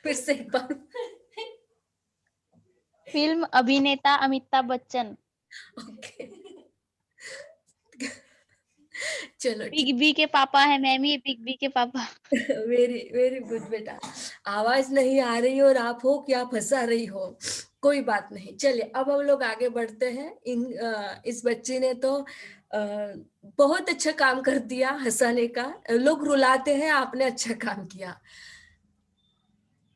फिर से एक बार। फिल्म अभिनेता अमिताभ बच्चन। ओके, चलो बिग ठीक। बी के पापा है, मैम ही बिग बी के पापा। वेरी वेरी गुड बेटा। आवाज नहीं आ रही और आप हो क्या फंसा रही हो, कोई बात नहीं। चलिए अब हम लोग आगे बढ़ते हैं। इस बच्चे ने तो बहुत अच्छा काम कर दिया हंसाने का। लोग रुलाते हैं, आपने अच्छा काम किया।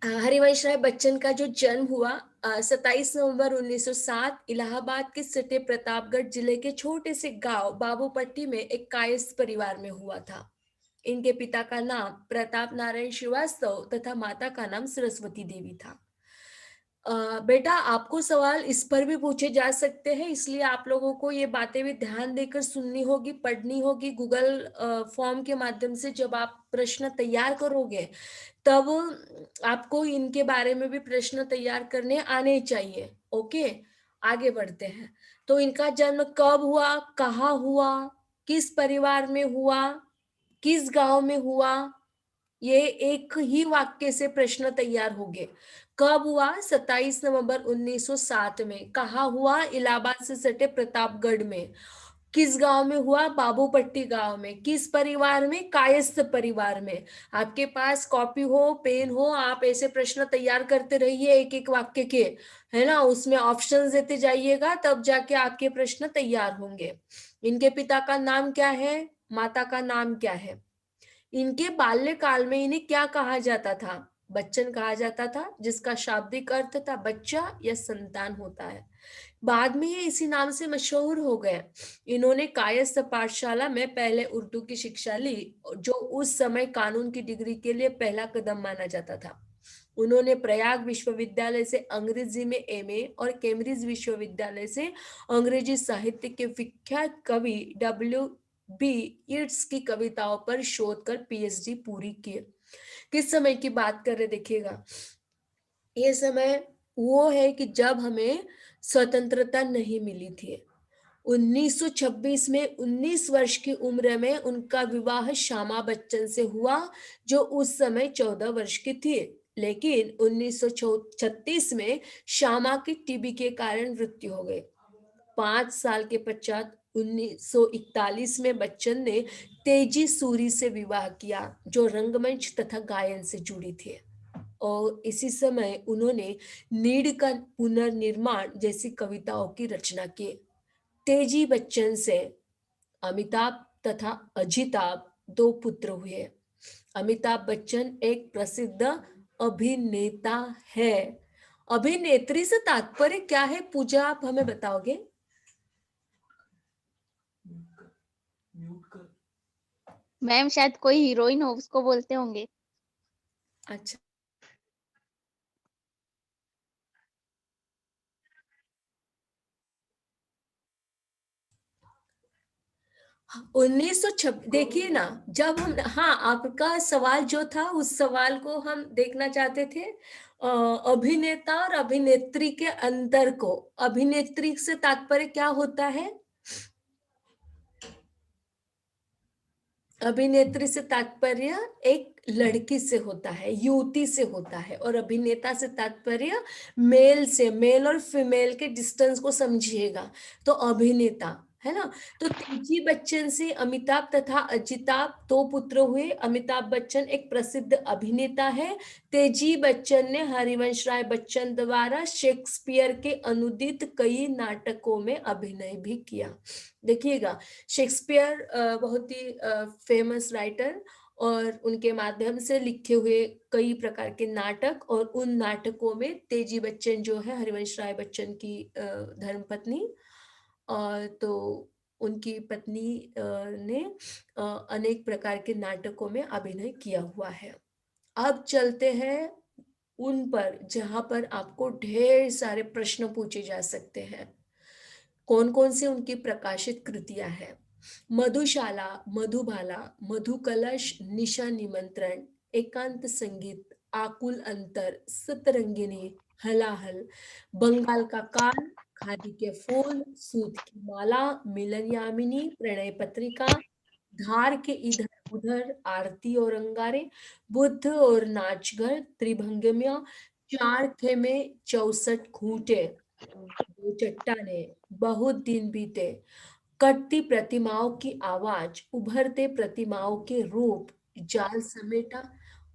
हरिवंश राय बच्चन का जो जन्म हुआ 27 नवंबर 1907 इलाहाबाद के सटे प्रतापगढ़ जिले के छोटे से गांव बाबूपट्टी में एक कायस्थ परिवार में हुआ था। इनके पिता का नाम प्रताप नारायण श्रीवास्तव तथा माता का नाम सरस्वती देवी था। बेटा आपको सवाल इस पर भी पूछे जा सकते हैं, इसलिए आप लोगों को ये बातें भी ध्यान देकर सुननी होगी, पढ़नी होगी। गूगल फॉर्म के माध्यम से जब आप प्रश्न तैयार करोगे तब आपको इनके बारे में भी प्रश्न तैयार करने आने चाहिए। ओके, आगे बढ़ते हैं। तो इनका जन्म कब हुआ, कहाँ हुआ, किस परिवार में हुआ, किस गांव में हुआ, ये एक ही वाक्य से प्रश्न तैयार होंगे। कब हुआ, 27 नवंबर 1907 में। कहाँ हुआ, इलाहाबाद से सटे प्रतापगढ़ में। किस गांव में हुआ, बाबूपट्टी गांव में। किस परिवार में, कायस्थ परिवार में। आपके पास कॉपी हो, पेन हो, आप ऐसे प्रश्न तैयार करते रहिए एक एक वाक्य के, है ना। उसमें ऑप्शंस देते जाइएगा, तब जाके आपके प्रश्न तैयार होंगे। इनके पिता का नाम क्या है, माता का नाम क्या है। इनके बाल्यकाल में इन्हें क्या कहा जाता था, बच्चन कहा जाता था, जिसका शाब्दिक अर्थ था बच्चा या संतान होता है। बाद में ये इसी नाम से मशहूर हो गए। इन्होंने कायस्थ पाठशाला में पहले उर्दू की शिक्षा ली, जो उस समय कानून की डिग्री के लिए पहला कदम माना जाता था। उन्होंने प्रयाग विश्वविद्यालय से अंग्रेजी में एमए और कैम्ब्रिज विश्वविद्यालय से अंग्रेजी साहित्य के विख्यात कवि W.B. येट्स की कविताओं पर शोध कर पीएचडी पूरी की। किस समय की बात कर रहे देखिएगा, ये समय वो है कि जब हमें स्वतंत्रता नहीं मिली थी। 1926 में 19 वर्ष की उम्र में उनका विवाह श्यामा बच्चन से हुआ, जो उस समय 14 वर्ष की थी। लेकिन 1936 में श्यामा की टीबी के कारण मृत्यु हो गई। 5 साल के पश्चात 1941 में बच्चन ने तेजी सूरी से विवाह किया, जो रंगमंच तथा गायन से जुड़ी थी। और इसी समय उन्होंने नीड का पुनर्निर्माण जैसी कविताओं की रचना की। तेजी बच्चन से अमिताभ तथा अजिताभ 2 पुत्र हुए। अमिताभ बच्चन एक प्रसिद्ध अभिनेता है। अभिनेत्री से तात्पर्य क्या है, पूजा आप हमें बताओगे। मैम शायद कोई हीरोइन हो उसको बोलते होंगे। अच्छा, 1926 देखिए ना, जब हम, हाँ आपका सवाल जो था उस सवाल को हम देखना चाहते थे। अभिनेता और अभिनेत्री के अंतर को, अभिनेत्री से तात्पर्य क्या होता है, अभिनेत्री से तात्पर्य एक लड़की से होता है, युवती से होता है। और अभिनेता से तात्पर्य मेल से, मेल और फीमेल के डिस्टेंस को समझिएगा, तो अभिनेता है ना। तो तेजी बच्चन से अमिताभ तथा अजिताभ 2 पुत्र हुए। अमिताभ बच्चन एक प्रसिद्ध अभिनेता है। तेजी बच्चन ने हरिवंश राय बच्चन द्वारा शेक्सपियर के अनुदित कई नाटकों में अभिनय भी किया। देखिएगा, शेक्सपियर बहुत ही फेमस राइटर, और उनके माध्यम से लिखे हुए कई प्रकार के नाटक, और उन नाटकों में तेजी बच्चन जो है हरिवंश राय बच्चन की धर्मपत्नी, और तो उनकी पत्नी ने अनेक प्रकार के नाटकों में अभिनय किया हुआ है। अब चलते हैं उन पर जहां पर आपको ढेर सारे प्रश्न पूछे जा सकते हैं। कौन कौन सी उनकी प्रकाशित कृतियां हैं। मधुशाला, मधुबाला, मधुकलश, निशा निमंत्रण, एकांत संगीत, आकुल अंतर, सतरंगिनी, हलाहल, बंगाल का काल, खादी के फूल, सूत की माला, मिलन यामिनी, प्रणय पत्रिका, धार के इधर उधर आरती और अंगारे, बुद्ध और नाचघर, त्रिभंगियां, चार खेमे, 64 खूंटे, दो चट्टाने, बहुत दिन बीते, कटती प्रतिमाओं की आवाज, उभरते प्रतिमाओं के रूप, जाल समेटा,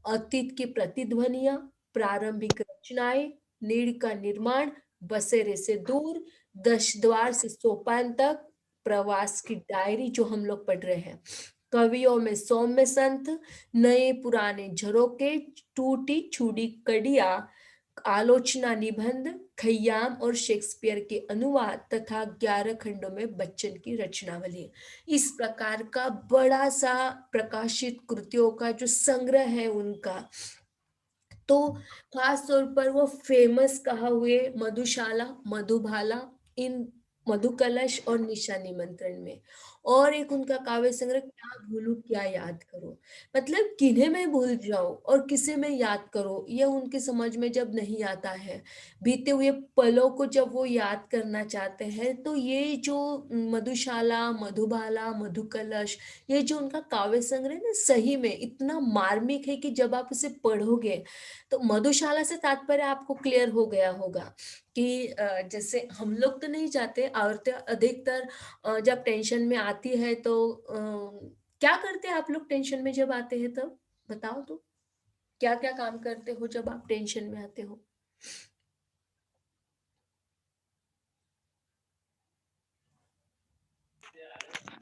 अतीत की प्रतिध्वनियां, प्रारंभिक रचनाएं, नीड़ का निर्माण, बसेरे से दूर, दश द्वार से सोपान तक, प्रवास की डायरी जो हम लोग पढ़ रहे हैं, कवियों में सौम्य संत, नए पुराने झरोके, टूटी छूटी कड़िया, आलोचना निबंध, खय्याम और शेक्सपियर के अनुवाद तथा 11 खंडों में बच्चन की रचनावली। इस प्रकार का बड़ा सा प्रकाशित कृतियों का जो संग्रह है उनका, तो खास तौर पर वो फेमस कहा हुए मधुशाला, मधुबाला, इन मधुकलश और निशा निमंत्रण में, और एक उनका काव्य संग्रह क्या भूलूं क्या याद करूं, मतलब किन्हें मैं भूल जाऊं और किसे मैं याद करूं, यह उनकी समझ में जब नहीं आता है। बीते हुए पलों को जब वो याद करना चाहते हैं, तो ये जो मधुशाला, मधुबाला, मधुकलश, ये जो उनका काव्य संग्रह है ना, सही में इतना मार्मिक है कि जब आप उसे पढ़ोगे, तो मधुशाला से तात्पर्य आपको क्लियर हो गया होगा कि जैसे हम लोग तो नहीं चाहते, औरतें अधिकतर जब टेंशन में आती है तो क्या करते हैं आप लोग टेंशन में जब आते हैं तब, बताओ तो, क्या क्या काम करते हो जब आप टेंशन में आते हो?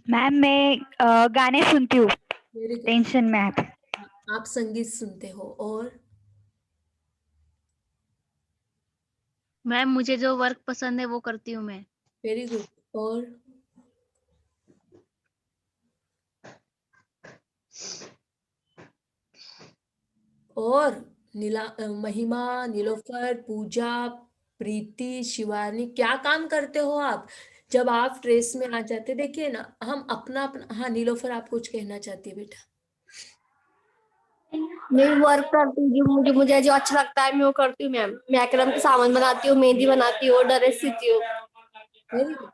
मैम मैं गाने सुनती हूँ वेरी गुड। टेंशन में आके। आप संगीत सुनते हो, और मैम मुझे जो वर्क पसंद है वो करती हूँ मैं। वेरी गुड, और और महिमा, नीलोफर, पूजा, प्रीति, शिवानी, क्या काम करते हो आप जब आप स्ट्रेस में आ जाते? देखिए ना, हम अपना अपना, हाँ नीलोफर आप कुछ कहना चाहती है बेटा? मैं वर्क करती हूँ, जो मुझे मुझे जो अच्छा लगता है मैं वो करती हूँ मैम। मैक्रम के सामान बनाती हूँ, मेहंदी बनाती हूँ, ड्रेस सीती हूँ। Very good.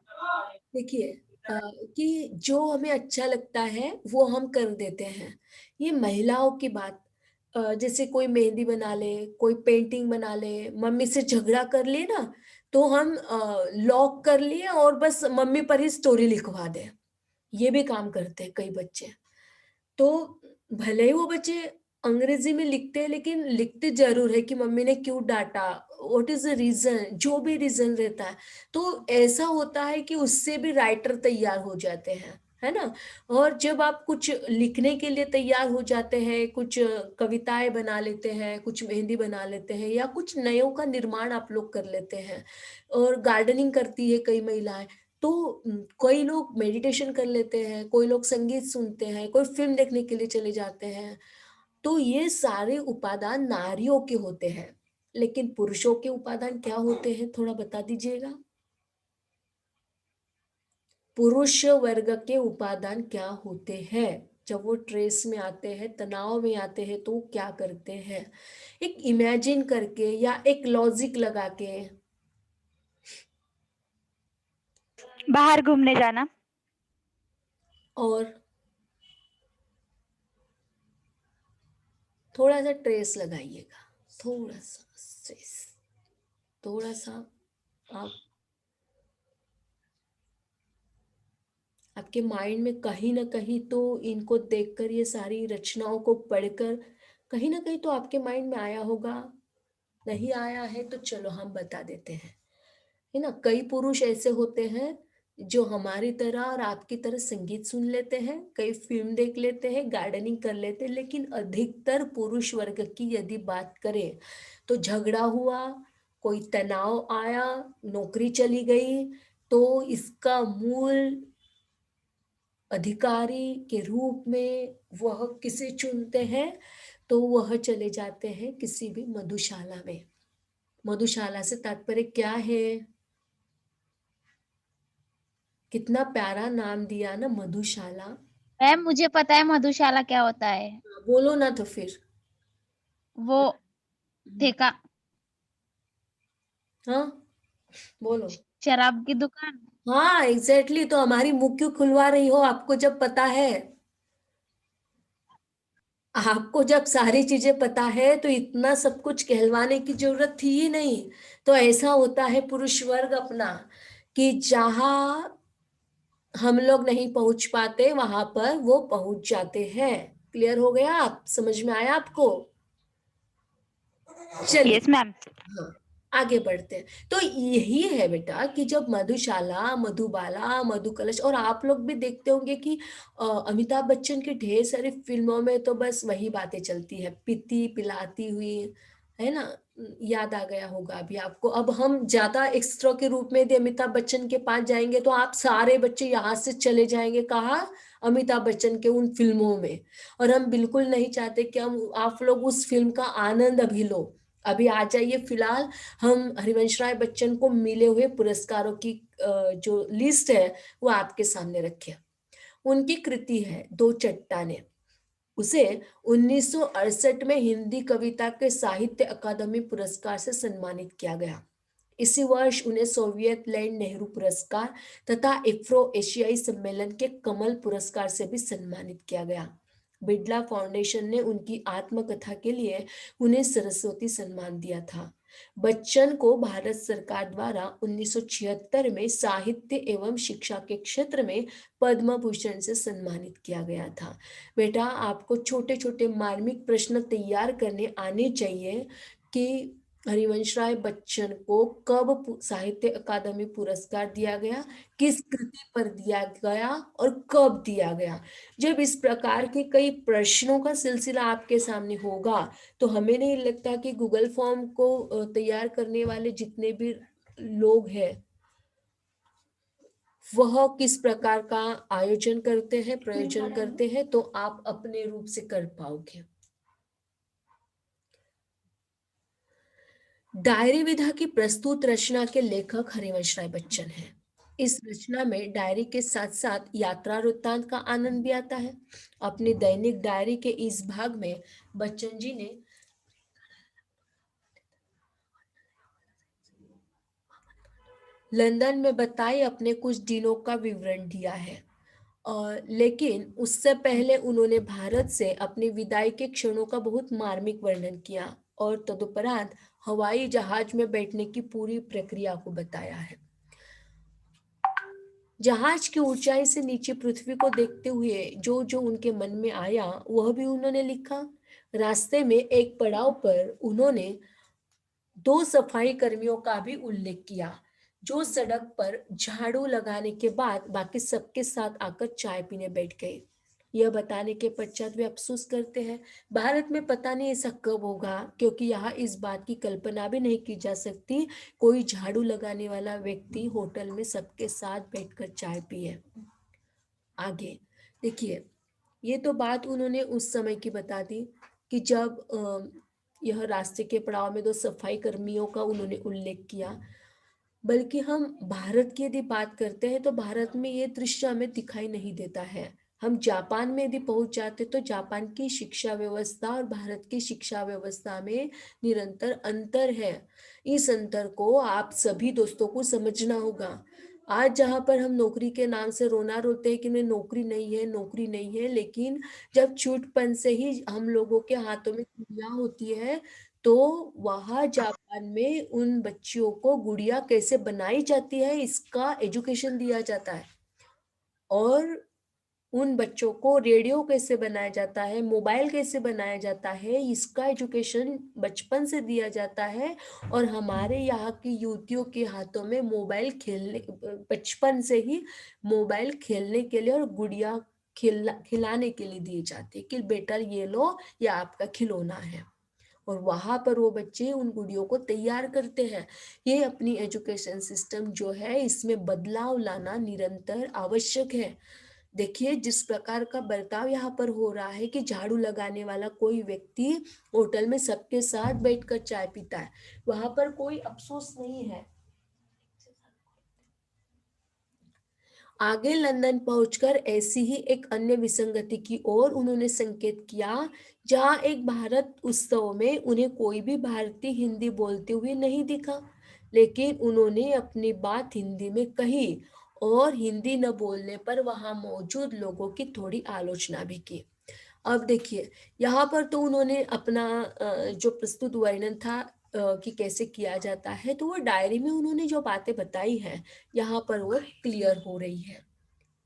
देखिए, कि जो हमें अच्छा लगता है वो हम कर देते हैं, ये महिलाओं की बात। जैसे कोई मेहंदी बना ले, कोई पेंटिंग बना ले, मम्मी से झगड़ा कर लिए ना, तो हम लॉक कर लिए और बस मम्मी पर ही स्टोरी लिखवा दें, ये भी काम करते हैं कई बच्चे। तो भले ही वो बच्चे अंग्रेजी में लिखते हैं, लेकिन लिखते जरूर है कि मम्मी ने क्यों डांटा, व्हाट इज द रीजन, जो भी रीजन रहता है। तो ऐसा होता है कि उससे भी राइटर तैयार हो जाते हैं, है ना? और जब आप कुछ लिखने के लिए तैयार हो जाते हैं, कुछ कविताएं बना लेते हैं, कुछ मेहंदी बना लेते हैं, या कुछ नयों का निर्माण आप लोग कर लेते हैं, और गार्डनिंग करती है कई महिलाएं, तो कोई लोग मेडिटेशन कर लेते हैं, कोई लोग संगीत सुनते हैं, कोई फ़िल्म देखने के लिए चले जाते हैं। तो ये सारे उपादान नारियों के होते हैं, लेकिन पुरुषों के उपादान क्या होते हैं, थोड़ा बता दीजिएगा? पुरुष वर्ग के उपादान क्या होते हैं? जब वो ट्रेस में आते हैं, तनाव में आते हैं, तो वो क्या करते हैं? एक इमेजिन करके या एक लॉजिक लगा के। बाहर घूमने जाना। और थोड़ा सा ट्रेस लगाइएगा, थोड़ा सा स्ट्रेस, थोड़ा सा। आप आपके माइंड में कहीं ना कहीं तो इनको देखकर, ये सारी रचनाओं को पढ़कर कहीं ना कहीं तो आपके माइंड में आया होगा। नहीं आया है तो चलो हम बता देते हैं, है ना? कई पुरुष ऐसे होते हैं जो हमारी तरह और आपकी तरह संगीत सुन लेते हैं, कई फिल्म देख लेते हैं, गार्डनिंग कर लेते हैं, लेकिन अधिकतर पुरुष वर्ग की यदि बात करें, तो झगड़ा हुआ, कोई तनाव आया, नौकरी चली गई, तो इसका मूल अधिकारी के रूप में वह किसे चुनते हैं? तो वह चले जाते हैं किसी भी मधुशाला में। मधुशाला से तात्पर्य क्या है? कितना प्यारा नाम दिया ना, मधुशाला। मैम मुझे पता है मधुशाला क्या होता है। हाँ, बोलो ना तो फिर। वो ठेका, हाँ, बोलो। शराब की दुकान। हाँ एग्जैक्टली, तो हमारी मुंह क्यों खुलवा रही हो आपको जब पता है? आपको जब सारी चीजें पता है तो इतना सब कुछ कहलवाने की जरूरत थी ही नहीं। तो ऐसा होता है पुरुष वर्ग अपना, कि जहां हम लोग नहीं पहुंच पाते वहां पर वो पहुंच जाते हैं। क्लियर हो गया? आप समझ में आया आपको? चलिए, यस मैम। हाँ, आगे बढ़ते हैं। तो यही है बेटा कि जब मधुशाला, मधुबाला, मधु कलश, और आप लोग भी देखते होंगे कि अमिताभ बच्चन की ढेर सारी फिल्मों में तो बस वही बातें चलती है, पीती पिलाती हुई, है ना? याद आ गया होगा अभी आपको। अब हम ज्यादा एक्स्ट्रा के रूप में यदि अमिताभ बच्चन के पास जाएंगे तो आप सारे बच्चे यहाँ से चले जाएंगे कहाँ? अमिताभ बच्चन के उन फिल्मों में। और हम बिल्कुल नहीं चाहते कि हम आप लोग उस फिल्म का आनंद अभी लो। अभी आ जाइए, फिलहाल हम हरिवंश राय बच्चन को मिले हुए पुरस्कारों की जो लिस्ट है वो आपके सामने रखे। उनकी कृति है दो चट्टाने। उसे 1968 में हिंदी कविता के साहित्य अकादमी पुरस्कार से सम्मानित किया गया। इसी वर्ष उन्हें सोवियत लैंड नेहरू पुरस्कार तथा एफ्रो एशियाई सम्मेलन के कमल पुरस्कार से भी सम्मानित किया गया। बिड़ला फाउंडेशन ने उनकी आत्मकथा के लिए उन्हें सरस्वती सम्मान दिया था। बच्चन को भारत सरकार द्वारा 1976 में साहित्य एवं शिक्षा के क्षेत्र में पद्म भूषण से सम्मानित किया गया था। बेटा, आपको छोटे छोटे मार्मिक प्रश्न तैयार करने आने चाहिए कि हरिवंश राय बच्चन को कब साहित्य अकादमी पुरस्कार दिया गया, किस कृति पर दिया गया और कब दिया गया। जब इस प्रकार के कई प्रश्नों का सिलसिला आपके सामने होगा तो हमें नहीं लगता कि गूगल फॉर्म को तैयार करने वाले जितने भी लोग हैं वह किस प्रकार का आयोजन करते हैं, प्रयोजन करते हैं, तो आप अपने रूप से कर पाओगे। डायरी विधा की प्रस्तुत रचना के लेखक हरिवंश राय बच्चन हैं। इस रचना में डायरी के साथ साथ यात्रा वृत्तांत का आनंद भी आता है। अपनी दैनिक डायरी के इस भाग में बच्चन जी ने लंदन में बताए अपने कुछ दिनों का विवरण दिया है। लेकिन उससे पहले उन्होंने भारत से अपनी विदाई के क्षणों का बहुत मार्मिक वर्णन किया और तदुपरांत हवाई जहाज में बैठने की पूरी प्रक्रिया को बताया है। जहाज की ऊंचाई से नीचे पृथ्वी को देखते हुए जो जो उनके मन में आया वह भी उन्होंने लिखा। रास्ते में एक पड़ाव पर उन्होंने दो सफाई कर्मियों का भी उल्लेख किया जो सड़क पर झाड़ू लगाने के बाद बाकी सबके साथ आकर चाय पीने बैठ गए। यह बताने के पश्चात वे अफसोस करते हैं, भारत में पता नहीं ऐसा कब होगा, क्योंकि यहाँ इस बात की कल्पना भी नहीं की जा सकती कोई झाड़ू लगाने वाला व्यक्ति होटल में सबके साथ बैठकर चाय पिए। आगे देखिए, ये तो बात उन्होंने उस समय की बता दी कि जब यह रास्ते के पड़ाव में दो सफाई कर्मियों का उन्होंने उल्लेख किया। बल्कि हम भारत की यदि बात करते हैं तो भारत में ये दृश्य हमें दिखाई नहीं देता है। हम जापान में यदि पहुंच जाते तो जापान की शिक्षा व्यवस्था और भारत की शिक्षा व्यवस्था में निरंतर अंतर है। इस अंतर को आप सभी दोस्तों को समझना होगा। आज जहां पर हम नौकरी के नाम से रोना रोते हैं कि नहीं नौकरी नहीं है, नौकरी नहीं है, लेकिन जब छूटपन से ही हम लोगों के हाथों में गुड़िया होती है तो वहां जापान में उन बच्चियों को गुड़िया कैसे बनाई जाती है इसका एजुकेशन दिया जाता है। और उन बच्चों को रेडियो कैसे बनाया जाता है, मोबाइल कैसे बनाया जाता है, इसका एजुकेशन बचपन से दिया जाता है। और हमारे यहाँ की युवतियों के हाथों में मोबाइल खेलने बचपन से ही मोबाइल खेलने के लिए और गुड़िया खिलाने के लिए दिए जाते हैं कि बेटा ये लो, ये आपका खिलौना है। और वहां पर वो बच्चे उन गुड़ियों को तैयार करते हैं। ये अपनी एजुकेशन सिस्टम जो है इसमें बदलाव लाना निरंतर आवश्यक है। देखिए जिस प्रकार का बर्ताव यहाँ पर हो रहा है कि झाड़ू लगाने वाला कोई व्यक्ति होटल में सबके साथ बैठकर चाय पीता है, वहां पर कोई अफसोस नहीं है। आगे लंदन पहुंचकर ऐसी ही एक अन्य विसंगति की ओर उन्होंने संकेत किया, जहां एक भारत उत्सव में उन्हें कोई भी भारतीय हिंदी बोलते हुए नहीं दिखा, लेकिन उन्होंने अपनी बात हिंदी में कही और हिंदी न बोलने पर वहां मौजूद लोगों की थोड़ी आलोचना भी की। अब देखिए, यहाँ पर तो उन्होंने अपना जो प्रस्तुत वर्णन था कि कैसे किया जाता है, तो वो डायरी में उन्होंने जो बातें बताई हैं, यहाँ पर वो क्लियर हो रही है।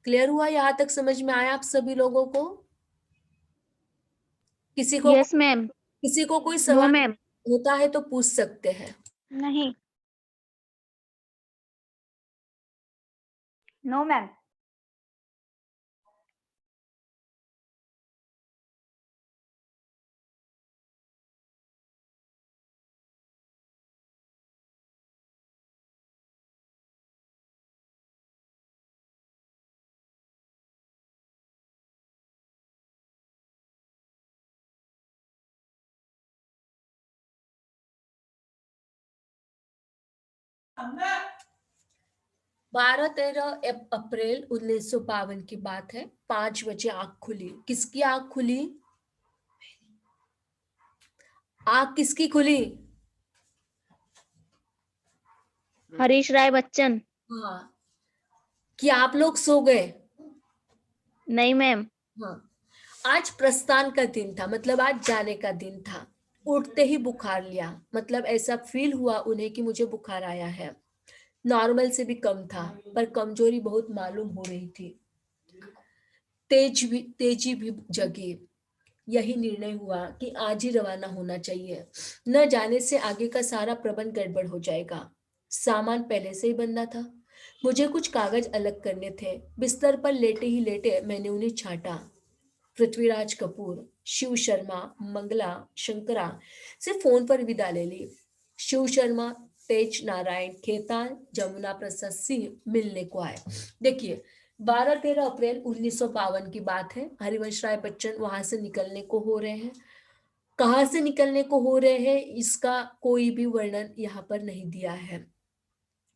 क्लियर हुआ? यहाँ तक समझ में आया आप सभी लोगों को? किसी को यस मैम। किसी को कोई नो सवाल मैम। होता है तो पूछ सकते हैं। नहीं। No ma'am. बारह 13 अप्रैल 1952 की बात है। 5 बजे आंख खुली। किसकी आंख खुली? आंख किसकी खुली? हरीश राय बच्चन। हाँ। कि आप लोग सो गए? नहीं मैम। हाँ। आज प्रस्थान का दिन था, मतलब आज जाने का दिन था। उठते ही बुखार लिया, मतलब ऐसा फील हुआ उन्हें कि मुझे बुखार आया है। नॉर्मल से भी कम था, पर कमजोरी बहुत मालूम हो रही थी। तेजी भी जगी। यही निर्णय हुआ कि आज ही रवाना होना चाहिए। न जाने से आगे का सारा प्रबंध गड़बड़ हो जाएगा। सामान पहले से ही बंधा था। मुझे कुछ कागज अलग करने थे। बिस्तर पर लेटे ही लेटे मैंने उन्हें छाटा। पृथ्वीराज कपूर, शिव शर्मा, मंगला, शंकरा से फोन पर विदा ले ली। शिव शर्मा तेज नारायण खेतान, जमुना प्रसाद सिंह मिलने को आए। देखिए, 12-13 अप्रैल 1952 की बात है। हरिवंश राय बच्चन वहां से निकलने को हो रहे हैं। कहाँ से निकलने को हो रहे हैं इसका कोई भी वर्णन यहाँ पर नहीं दिया है।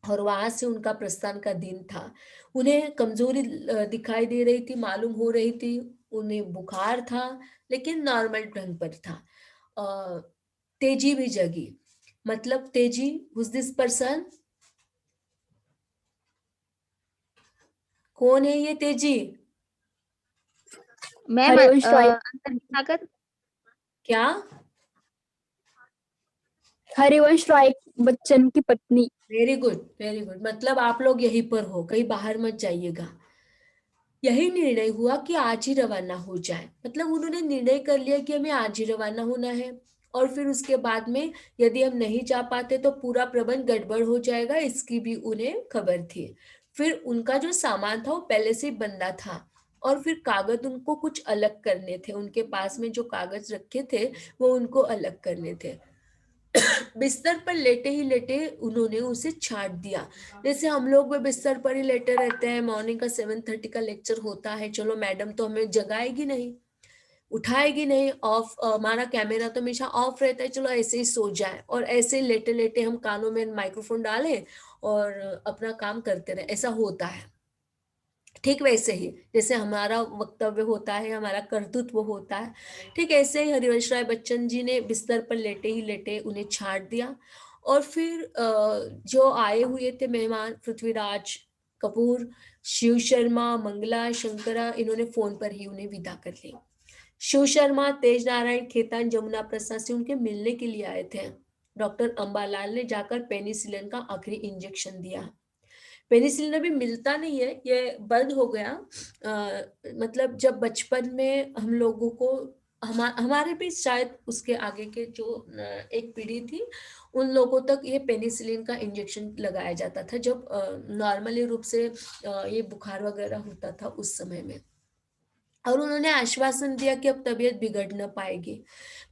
और वहां से उनका प्रस्थान का दिन था। उन्हें कमजोरी दिखाई दे रही थी, मालूम हो रही थी। उन्हें बुखार था, लेकिन नॉर्मल ढंग पर था। अ, तेजी भी जगी। मतलब तेजी, हुज दिस पर्सन? कौन है ये तेजी? मैम हरिवंश राय। अंतर की ताकत। क्या? हरिवंश राय बच्चन की पत्नी। Very good, very good. मतलब आप लोग यहीं पर हो, कहीं बाहर मत जाइएगा। यही निर्णय हुआ कि आज ही रवाना हो जाए। मतलब उन्होंने निर्णय कर लिया कि हमें आज ही रवाना होना है। और फिर उसके बाद में यदि हम नहीं जा पाते तो पूरा प्रबंध गड़बड़ हो जाएगा, इसकी भी उन्हें खबर थी। फिर उनका जो सामान था वो पहले से ही बंधा था। और फिर कागज उनको कुछ अलग करने थे। उनके पास में जो कागज रखे थे वो उनको अलग करने थे। बिस्तर पर लेटे ही लेटे उन्होंने उसे छाट दिया। जैसे हम लोग भी बिस्तर पर ही लेटे रहते हैं, मॉर्निंग का 7:30 का लेक्चर होता है, चलो मैडम तो हमें जगाएगी नहीं, उठाएगी नहीं, ऑफ हमारा कैमरा तो हमेशा ऑफ रहता है, चलो ऐसे ही सो जाए, और ऐसे ही लेटे लेटे हम कानों में माइक्रोफोन डालें और अपना काम करते रहे, ऐसा होता है। ठीक वैसे ही जैसे हमारा वक्तव्य होता है, हमारा कर्तृत्व होता है, ठीक ऐसे ही हरिवंश राय बच्चन जी ने बिस्तर पर लेटे ही लेटे उन्हें छाट दिया। और फिर जो आए हुए थे मेहमान, पृथ्वीराज कपूर, शिव शर्मा, मंगला, शंकरा, इन्होंने फोन पर ही उन्हें विदा कर ली। शिव शर्मा तेज नारायण खेतान, जमुना प्रसाद से उनके मिलने के लिए आए थे। डॉक्टर अंबालाल ने जाकर पेनिसिलिन का आखिरी इंजेक्शन दिया। पेनिसिलिन अभी मिलता नहीं है, ये बंद हो गया। मतलब जब बचपन में हम लोगों को, हमारे भी शायद उसके आगे के जो एक पीढ़ी थी, उन लोगों तक ये पेनिसिलिन का इंजेक्शन लगाया जाता था जब नॉर्मली रूप से ये बुखार वगैरह होता था उस समय में। और उन्होंने आश्वासन दिया कि अब तबीयत बिगड़ न पाएगी।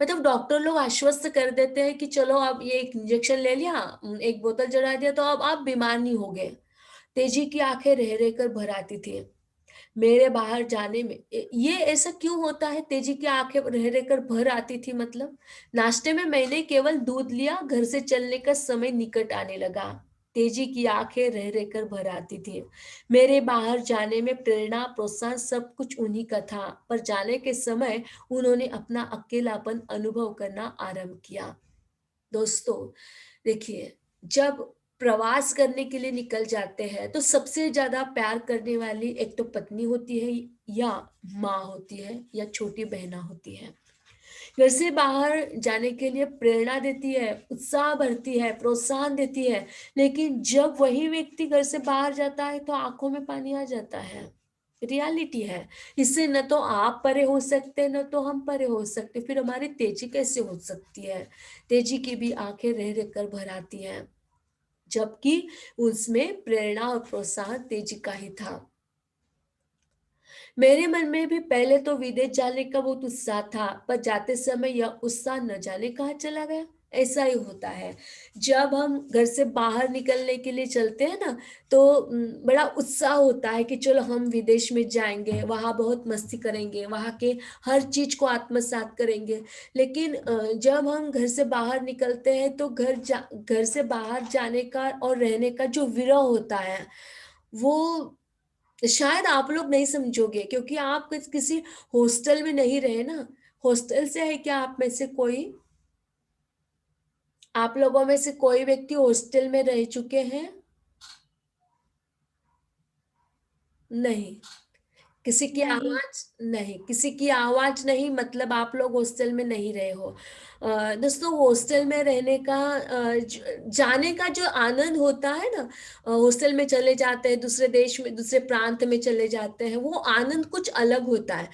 मतलब डॉक्टर लोग आश्वस्त कर देते हैं कि चलो अब ये एक इंजेक्शन ले लिया, एक बोतल चढ़ा दिया, तो अब आप बीमार नहीं हो गए। तेजी की आंखें रह रह कर भर आती थी। मेरे बाहर जाने में ये ऐसा क्यों होता है? तेजी की आंखें रह रह कर भर आती थी मतलब, नाश्ते में मैंने केवल दूध लिया, घर से चलने का समय निकट आने लगा। तेजी की आंखें रह रह कर भर आती थी। मेरे बाहर जाने में प्रेरणा, प्रोत्साहन सब कुछ उन्हीं का था, पर जाने के समय उन्होंने अपना अकेलापन अनुभव करना आरंभ किया। दोस्तों देखिए, जब प्रवास करने के लिए निकल जाते हैं तो सबसे ज्यादा प्यार करने वाली एक तो पत्नी होती है, या माँ होती है, या छोटी बहना होती है। घर से बाहर जाने के लिए प्रेरणा देती है, उत्साह भरती है, प्रोत्साहन देती है, लेकिन जब वही व्यक्ति घर से बाहर जाता है तो आंखों में पानी आ जाता है। रियलिटी है। इससे न तो आप परे हो सकते, न तो हम परे हो सकते, फिर हमारी तेजी कैसे हो सकती है? तेजी की भी आंखें रह रह कर भर आती हैं, जबकि उसमें प्रेरणा और प्रोत्साहन तेजी का ही था। मेरे मन में भी पहले तो विदेश जाने का बहुत उत्साह था, पर जाते समय यह उत्साह न जाने कहाँ चला गया। ऐसा ही होता है, जब हम घर से बाहर निकलने के लिए चलते हैं ना, तो बड़ा उत्साह होता है कि चलो हम विदेश में जाएंगे, वहां बहुत मस्ती करेंगे, वहां के हर चीज को आत्मसात करेंगे। लेकिन जब हम घर से बाहर निकलते हैं तो घर से बाहर जाने का और रहने का जो विरह होता है, वो शायद आप लोग नहीं समझोगे, क्योंकि आप किसी हॉस्टल में नहीं रहे ना। हॉस्टल से है क्या आप में से कोई, आप लोगों में से कोई व्यक्ति हॉस्टल में रह चुके हैं? नहीं। किसी की नहीं। आवाज नहीं, किसी की आवाज नहीं, मतलब आप लोग हॉस्टल में नहीं रहे हो। दोस्तों, हॉस्टल में रहने का जाने का जो आनंद होता है ना, हॉस्टल में चले जाते हैं, दूसरे देश में, दूसरे प्रांत में चले जाते हैं, वो आनंद कुछ अलग होता है।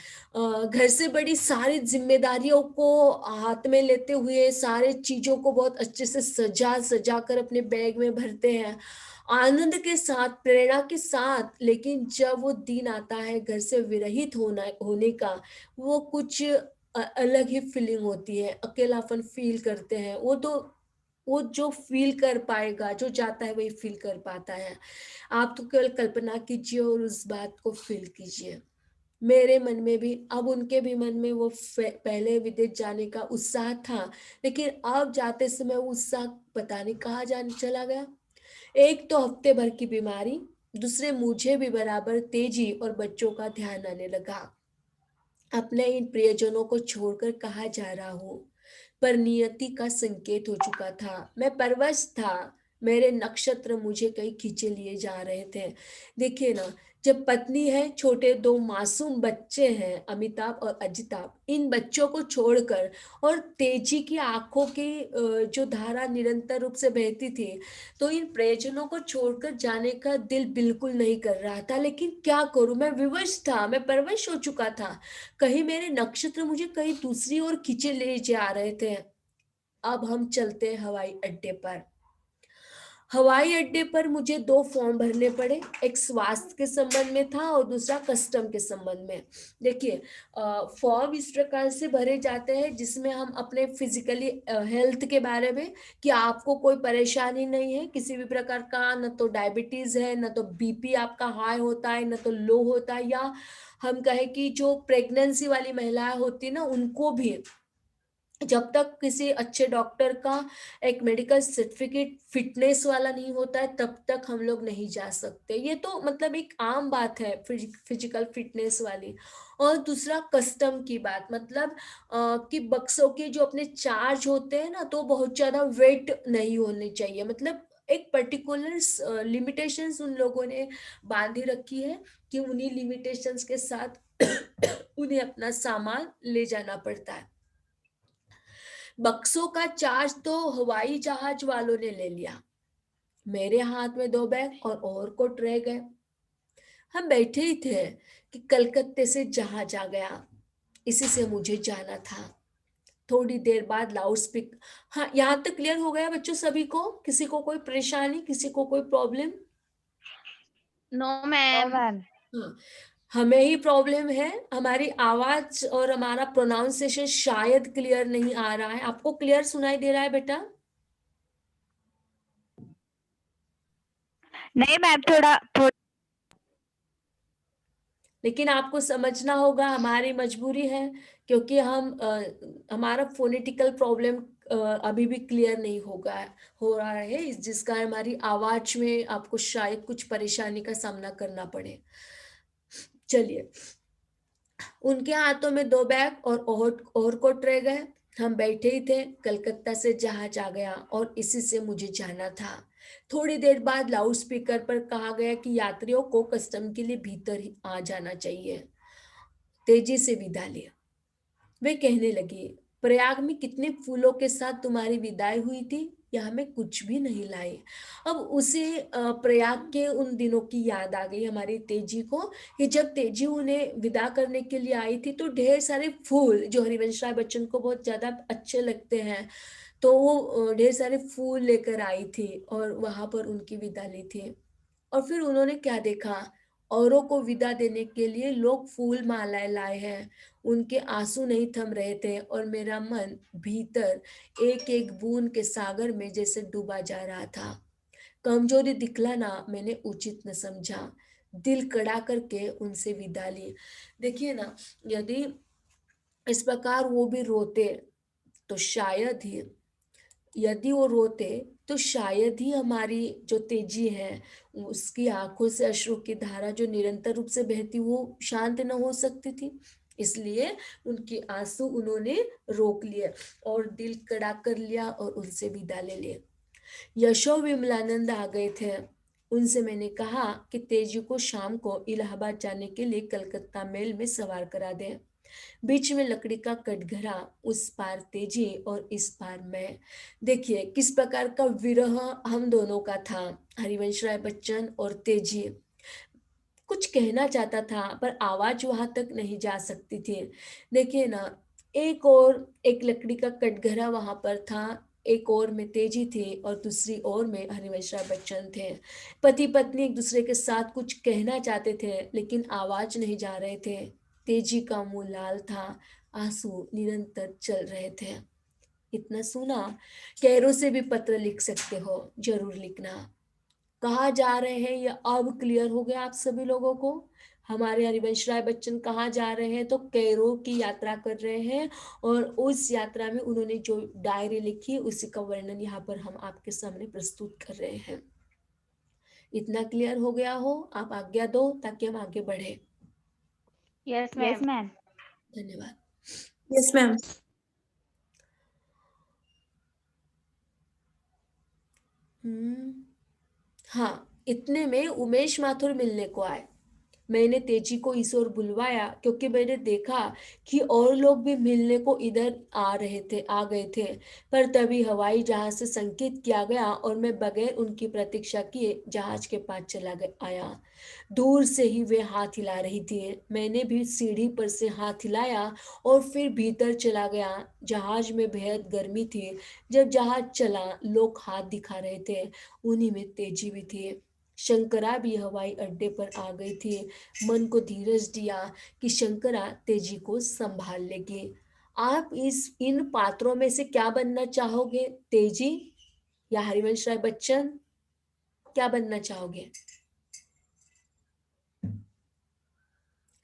घर से बड़ी सारी जिम्मेदारियों को हाथ में लेते हुए सारे चीजों को बहुत अच्छे से सजा सजा कर अपने बैग में भरते हैं, आनंद के साथ, प्रेरणा के साथ। लेकिन जब वो दिन आता है घर से विरहित होने का, वो कुछ अलग ही फीलिंग होती है, अकेलापन फील करते हैं। वो जो फील कर पाएगा, जो जाता है वही फील कर पाता है। आप तो केवल कल्पना कीजिए और उस बात को फील कीजिए। मेरे मन में भी, अब उनके भी मन में वो पहले विदेश जाने का उत्साह था, लेकिन अब जाते समय वो उत्साह पता नहीं कहाँ जाने चला गया। एक तो हफ्ते भर की बीमारी, दूसरे मुझे भी बराबर तेजी और बच्चों का ध्यान आने लगा। अपने इन प्रियजनों को छोड़कर कहाँ जा रहा हूँ, पर नियति का संकेत हो चुका था। मैं परवश था, मेरे नक्षत्र मुझे कहीं खींचे लिए जा रहे थे। देखिए ना, जब पत्नी है, छोटे दो मासूम बच्चे हैं, अमिताभ और अजिताभ, इन बच्चों को छोड़कर और तेजी की आंखों की जो धारा निरंतर रूप से बहती थी, तो इन प्रियजनों को छोड़कर जाने का दिल बिल्कुल नहीं कर रहा था। लेकिन क्या करूं, मैं विवश था, मैं परवश हो चुका था। कहीं मेरे नक्षत्र मुझे कहीं दूसरी ओर खींचे ले जा रहे थे। अब हम चलते हैं हवाई अड्डे पर। हवाई अड्डे पर मुझे दो फॉर्म भरने पड़े, एक स्वास्थ्य के संबंध में था और दूसरा कस्टम के संबंध में। देखिए, फॉर्म इस प्रकार से भरे जाते हैं जिसमें हम अपने फिजिकली हेल्थ के बारे में, कि आपको कोई परेशानी नहीं है किसी भी प्रकार का, न तो डायबिटीज है, न तो बीपी आपका हाई होता है, न तो लो होता है, या हम कहें कि जो प्रेगनेंसी वाली महिलाएं होती ना, उनको भी जब तक किसी अच्छे डॉक्टर का एक मेडिकल सर्टिफिकेट फिटनेस वाला नहीं होता है, तब तक हम लोग नहीं जा सकते। ये तो मतलब एक आम बात है, फिजिकल फिटनेस वाली। और दूसरा कस्टम की बात, मतलब कि बक्सों के जो अपने चार्ज होते हैं ना, तो बहुत ज्यादा वेट नहीं होने चाहिए। मतलब एक पर्टिकुलर लिमिटेशंस उन लोगों ने बांधी रखी है, कि उन्हीं लिमिटेशंस के साथ उन्हें अपना सामान ले जाना पड़ता है। बक्सों का चार्ज तो हवाई जहाज वालों ने ले लिया। मेरे हाथ में दो बैग और ओवरकोट रह गए। हम बैठे ही थे कि कलकत्ते से जहाज आ गया। इसी से मुझे जाना था। थोड़ी देर बाद लाउड स्पीक, हाँ, यहाँ तक क्लियर हो गया बच्चों सभी को? किसी को कोई परेशानी, किसी को कोई problem? No no ma'am. Ma'am. हाँ, हमें ही प्रॉब्लम है, हमारी आवाज और हमारा प्रोनाउंसिएशन शायद क्लियर नहीं आ रहा है। आपको क्लियर सुनाई दे रहा है बेटा? नहीं मैम, थोड़ा थोड़ा। लेकिन आपको समझना होगा, हमारी मजबूरी है, क्योंकि हमारा फोनेटिकल प्रॉब्लम अभी भी क्लियर नहीं हो रहा है, जिसका हमारी आवाज में आपको शायद कुछ परेशानी का सामना करना पड़े। चलिए, उनके हाथों में दो बैग और ओवरकोट रह गए। हम बैठे ही थे, कलकत्ता से जहाज आ गया और इसी से मुझे जाना था। थोड़ी देर बाद लाउड स्पीकर पर कहा गया कि यात्रियों को कस्टम के लिए भीतर ही आ जाना चाहिए। तेजी से विदा लिया। वे कहने लगे, प्रयाग में कितने फूलों के साथ तुम्हारी विदाई हुई थी, यहाँ में कुछ भी नहीं लाई। अब उसे प्रयाग के उन दिनों की याद आ गई हमारी तेजी को, कि जब तेजी उन्हें विदा करने के लिए आई थी तो ढेर सारे फूल जो हरिवंश राय बच्चन को बहुत ज्यादा अच्छे लगते हैं, तो वो ढेर सारे फूल लेकर आई थी और वहां पर उनकी विदा ली थी। और फिर उन्होंने क्या देखा, औरों को विदा देने के लिए लोग फूल मालाएं लाए हैं। उनके आंसू नहीं थम रहे थे और मेरा मन भीतर एक एक बूंद के सागर में जैसे डूबा जा रहा था। कमजोरी दिखलाना मैंने उचित न समझा। दिल कड़ा करके उनसे विदा ली। देखिए ना, यदि इस प्रकार वो भी रोते तो शायद ही, यदि वो रोते तो शायद ही हमारी जो तेजी है उसकी आंखों से अश्रु की धारा जो निरंतर रूप से बहती वो शांत न हो सकती थी। इसलिए उनके आंसू उन्होंने रोक लिए और दिल कड़ा कर लिया और उनसे विदा ले लिए। यशो विमलानंद आ गए थे। उनसे मैंने कहा कि तेजी को शाम को इलाहाबाद जाने के लिए कलकत्ता मेल में सवार करा दें। बीच में लकड़ी का कटघरा, उस पार तेजी और इस पार मैं। देखिए किस प्रकार का विरह हम दोनों का था, हरिवंश राय बच्चन और तेजी। कुछ कहना चाहता था पर आवाज वहां तक नहीं जा सकती थी। देखिए ना, एक और एक लकड़ी का कटघरा वहां पर था, एक और में तेजी थी और दूसरी ओर में हरिवंश राय बच्चन थे। पति पत्नी एक दूसरे के साथ कुछ कहना चाहते थे लेकिन आवाज नहीं जा रहे थे। तेजी का मुंह लाल था, आंसू निरंतर चल रहे थे। इतना सुना, कैरो से भी पत्र लिख सकते हो, जरूर लिखना। कहाँ जा रहे हैं ये अब क्लियर हो गया आप सभी लोगों को। हमारे हरिवंश राय बच्चन कहाँ जा रहे हैं, तो कैरो की यात्रा कर रहे हैं और उस यात्रा में उन्होंने जो डायरी लिखी उसी का वर्णन यहाँ पर हम आपके सामने प्रस्तुत कर रहे हैं। इतना क्लियर हो गया हो, आप आज्ञा दो ताकि हम आगे बढ़े। Yes yes ma'am. मैम। धन्यवाद। Yes ma'am. हाँ, इतने में उमेश माथुर मिलने को आए। मैंने तेजी को इस ओर बुलवाया क्योंकि मैंने देखा कि और लोग भी मिलने को इधर आ गए थे। पर तभी हवाई जहाज से संकेत किया गया और मैं बगैर उनकी प्रतीक्षा किए जहाज के पास आया। दूर से ही वे हाथ हिला रही थी। मैंने भी सीढ़ी पर से हाथ हिलाया और फिर भीतर चला गया। जहाज में बेहद गर्मी थी। जब जहाज चला लोग हाथ दिखा रहे थे, उन्हीं में तेजी भी थी। शंकरा भी हवाई अड्डे पर आ गई थी। मन को धीरज दिया कि शंकरा तेजी को संभाल लेगी। आप इन पात्रों में से क्या बनना चाहोगे, तेजी या हरिवंश राय बच्चन, क्या बनना चाहोगे?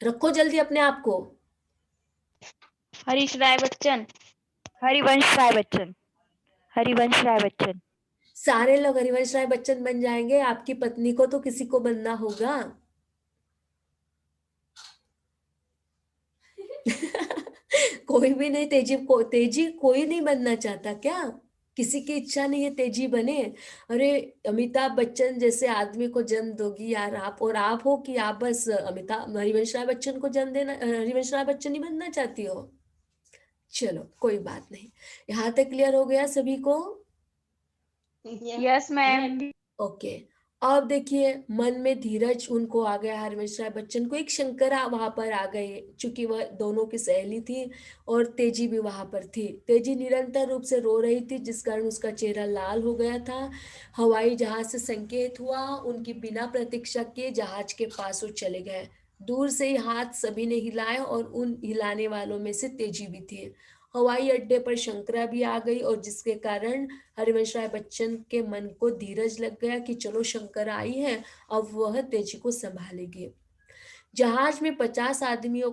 रखो जल्दी अपने आप को। हरीश राय बच्चन। हरिवंश राय बच्चन। हरिवंश राय बच्चन। सारे लोग हरिवंश राय बच्चन बन जाएंगे, आपकी पत्नी को तो किसी को बनना होगा। कोई भी नहीं, तेजी कोई नहीं बनना चाहता क्या? किसी की इच्छा नहीं है तेजी बने? अरे, अमिताभ बच्चन जैसे आदमी को जन्म दोगी यार आप, और आप हो कि आप बस अमिताभ हरिवंश राय बच्चन को जन्म देना, हरिवंश राय बच्चन ही बनना चाहती हो? चलो कोई बात नहीं। यहाँ तक क्लियर हो गया सभी को? Yes ma'am. ओके। अब देखिए, मन में धीरज उनको आ गया, हरमेश राय बच्चन को। एक शंकरा वहां पर आ गए, चूंकि वह दोनों की सहेली थी और तेजी भी वहां पर थी। तेजी निरंतर रूप से रो रही थी जिस कारण उसका चेहरा लाल हो गया था। हवाई जहाज से संकेत हुआ, उनकी बिना प्रतीक्षा किए जहाज के पास वो चले गए। दूर से ही हाथ सभी ने हिलाए और उन हिलाने वालों में से तेजी भी थी। हवाई अड्डे पर शंकरा भी आ गई और जिसके कारण हरिवंश राय बच्चन के मन को धीरज लग गया कि चलो शंकरा आई है, अब वह तेजी को संभालेगी। जहाज में 50 आदमियों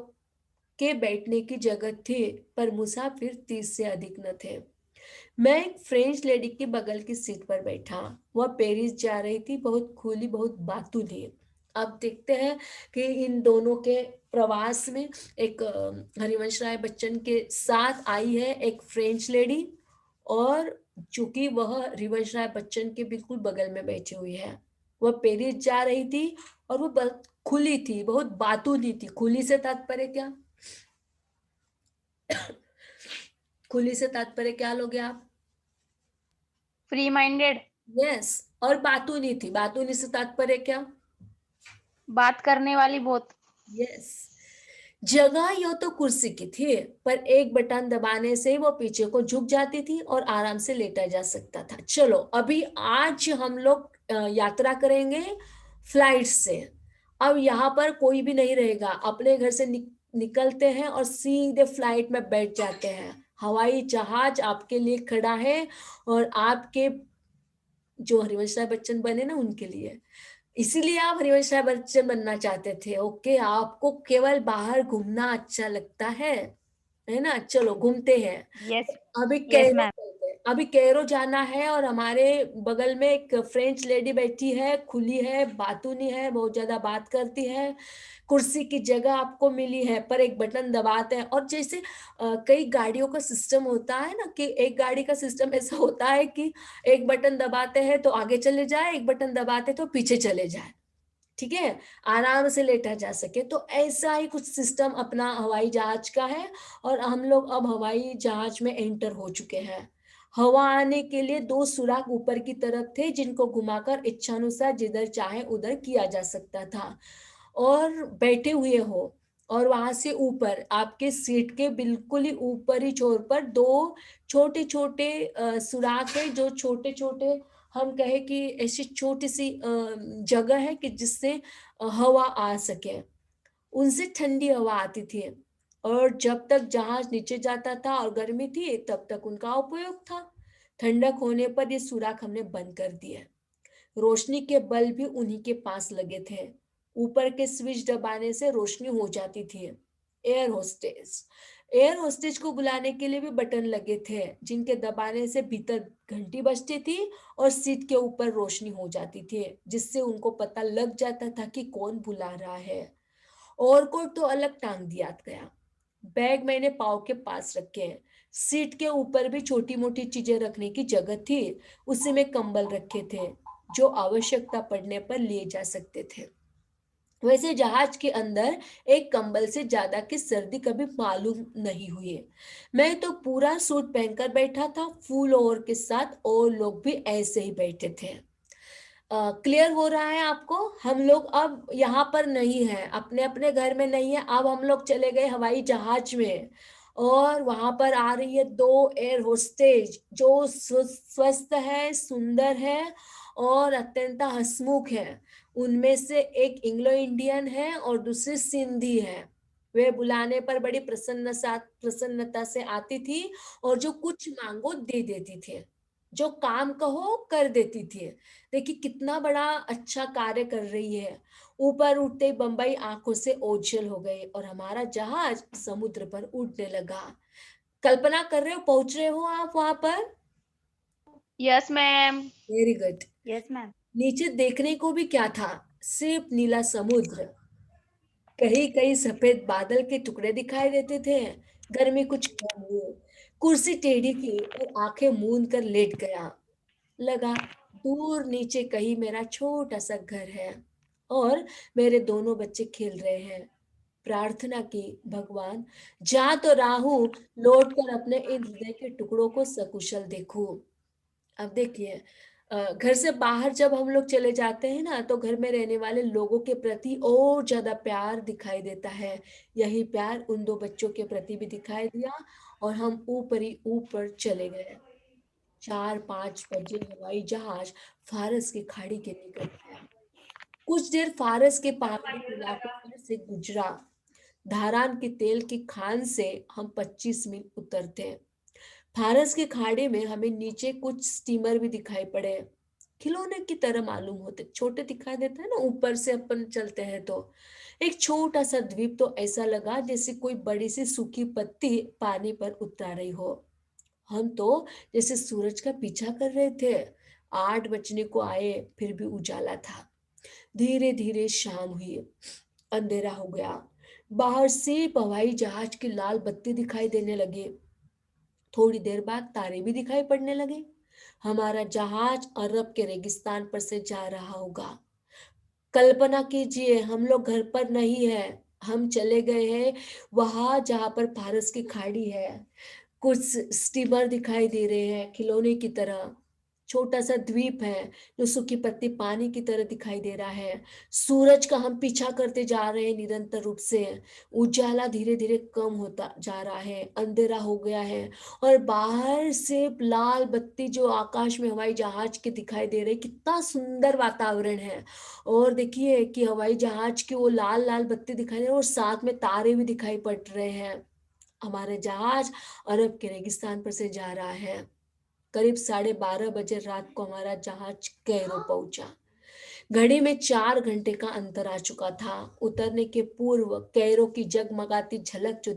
के बैठने की जगह थी पर मुसाफिर 30 से अधिक न थे। मैं एक फ्रेंच लेडी के बगल की सीट पर बैठा। वह पेरिस जा रही थी, बहुत खुली बहुत बातूनी। अब देखते हैं कि इन दोनों के प्रवास में एक हरिवंश राय बच्चन के साथ आई है एक फ्रेंच लेडी, और चूंकि वह हरिवंश राय बच्चन के बिल्कुल बगल में बैठी हुई है, वह पेरिस जा रही थी और वो बहुत खुली थी, बहुत बातूनी थी। खुली से तात्पर्य क्या? खुली से तात्पर्य क्या लोगे आप? Free minded, yes. और बातूनी थी, बातूनी से तात्पर्य क्या? बात करने वाली बहुत। यस। जगह यो तो कुर्सी की थी, पर एक बटन दबाने से वो पीछे को झुक जाती थी और आराम से लेटा जा सकता था। चलो अभी आज हम लोग यात्रा करेंगे फ्लाइट से। अब यहाँ पर कोई भी नहीं रहेगा, अपने घर से निकलते हैं और सीधे फ्लाइट में बैठ जाते हैं। हवाई जहाज आपके लिए खड़ा है, और आपके जो हरिवंश राय बच्चन बने ना उनके लिए, इसीलिए आप हरिवंश राय बच्चन बनना चाहते थे। ओके, आपको केवल बाहर घूमना अच्छा लगता है ना? चलो घूमते हैं। यस। अभी यस कैरो मैम। चलते हैं। अभी कैरो जाना है, और हमारे बगल में एक फ्रेंच लेडी बैठी है, खुली है, बातूनी है, बहुत ज्यादा बात करती है। कुर्सी की जगह आपको मिली है, पर एक बटन दबाते हैं। और जैसे कई गाड़ियों का सिस्टम होता है ना, कि एक गाड़ी का सिस्टम ऐसा होता है कि एक बटन दबाते हैं तो आगे चले जाए, एक बटन दबाते तो पीछे चले जाए, ठीक है, आराम से लेटा जा सके। तो ऐसा ही कुछ सिस्टम अपना हवाई जहाज का है। और हम लोग अब हवाई जहाज में एंटर हो चुके हैं। हवा आने के लिए दो सुराख ऊपर की तरफ थे, जिनको घुमाकर इच्छानुसार जिधर चाहे उधर किया जा सकता था। और बैठे हुए हो, और वहां से ऊपर आपके सीट के बिल्कुल ही ऊपरी छोर पर दो छोटे छोटे सुराख है, जो छोटे छोटे, हम कहे कि ऐसी छोटी सी जगह है कि जिससे हवा आ सके। उनसे ठंडी हवा आती थी, और जब तक जहाज नीचे जाता था और गर्मी थी तब तक उनका उपयोग था। ठंडक होने पर ये सुराख हमने बंद कर दिए। रोशनी के बल्ब भी उन्हीं के पास लगे थे। ऊपर के स्विच दबाने से रोशनी हो जाती थी। एयर होस्टेज को बुलाने के लिए भी बटन लगे थे, जिनके दबाने से भीतर घंटी बजती थी और सीट के ऊपर रोशनी हो जाती थी, जिससे उनको पता लग जाता था कि कौन बुला रहा है। और कोट तो अलग टांग दिया गया। बैग मैंने पाव के पास रखे हैं। सीट के ऊपर भी छोटी मोटी चीजें रखने की जगह थी। उसी में कंबल रखे थे, जो आवश्यकता पड़ने पर लिए जा सकते थे। वैसे जहाज के अंदर एक कंबल से ज्यादा की सर्दी कभी मालूम नहीं हुई। मैं तो पूरा सूट पहनकर बैठा था, फुल ओवर के साथ, और लोग भी ऐसे ही बैठे थे। क्लियर हो रहा है आपको? हम लोग अब यहाँ पर नहीं है, अपने अपने घर में नहीं है, अब हम लोग चले गए हवाई जहाज में। और वहां पर आ रही है दो एयर होस्टेज, जो स्वस्थ है, सुंदर है, और अत्यंत हंसमुख है। उनमें से एक इंग्लो इंडियन है और दूसरी सिंधी है। वे बुलाने पर बड़ी प्रसन्नता से आती थी, और जो कुछ मांगो दे देती थी, जो काम कहो कर देती थी। देखिए कितना बड़ा अच्छा कार्य कर रही है। ऊपर उठते ही बंबई आंखों से ओझल हो गई, और हमारा जहाज समुद्र पर उड़ने लगा। कल्पना कर रहे हो, पहुंच रहे हो आप वहां पर? Yes ma'am. Very good. Yes ma'am. नीचे देखने को भी क्या था, सिर्फ नीला समुद्र। कहीं कहीं सफेद बादल के टुकड़े दिखाई देते थे। गर्मी कुछ कम हुई। कुर्सी टेढ़ी की और आंखें मूंद कर लेट गया। लगा दूर नीचे कहीं मेरा छोटा सा घर है, और मेरे दोनों बच्चे खेल रहे हैं। प्रार्थना की, भगवान जा तो राहु, लौट कर अपने इन हृदय के टुकड़ों को सकुशल देखूं। अब देखिए, घर से बाहर जब हम लोग चले जाते हैं ना, तो घर में रहने वाले लोगों के प्रति और ज्यादा प्यार दिखाई देता है। यही प्यार उन दो बच्चों के प्रति भी दिखाई दिया, और हम ऊपर ही ऊपर चले गए। 4-5 बजे हवाई जहाज फारस की खाड़ी के निकट आया। कुछ देर फारस के पहाड़ी इलाकों पर से गुजरा। धारान की तेल की खान से हम 25 मील उतरते। फारस की खाड़ी में हमें नीचे कुछ स्टीमर भी दिखाई पड़े। खिलौने की तरह मालूम होते, छोटे दिखाई देते हैं ना ऊपर से अपन चलते हैं तो। एक छोटा सा द्वीप तो ऐसा लगा जैसे कोई बड़ी सी सूखी पत्ती पानी पर उतरा रही हो। हम तो जैसे सूरज का पीछा कर रहे थे। 8 बजने को आए, फिर भी उजाला था। धीरे धीरे शाम हुई, अंधेरा हो गया। बाहर से हवाई जहाज की लाल बत्ती दिखाई देने लगी। थोड़ी देर बाद तारे भी दिखाई पड़ने लगे। हमारा जहाज अरब के रेगिस्तान पर से जा रहा होगा। कल्पना कीजिए, हम लोग घर पर नहीं है, हम चले गए हैं वहां जहां पर फारस की खाड़ी है। कुछ स्टीमर दिखाई दे रहे हैं खिलौने की तरह। छोटा सा द्वीप है जो सूखी पत्ती पानी की तरह दिखाई दे रहा है। सूरज का हम पीछा करते जा रहे हैं निरंतर रूप से। उजाला धीरे धीरे कम होता जा रहा है, अंधेरा हो गया है। और बाहर से लाल बत्ती जो आकाश में हवाई जहाज के दिखाई दे रही, कितना सुंदर वातावरण है। और देखिए कि हवाई जहाज की वो लाल लाल बत्ती दिखाई दे रही है और साथ में तारे भी दिखाई पड़ रहे हैं। हमारे जहाज अरब के रेगिस्तान पर से जा रहा है। करीब 12:30 बजे रात को हमारा जहाज कैरो पहुंचा। घड़ी में 4 घंटे का अंतर आ चुका था। उतरने के पूर्व कैरो की जगमगाती झलक जो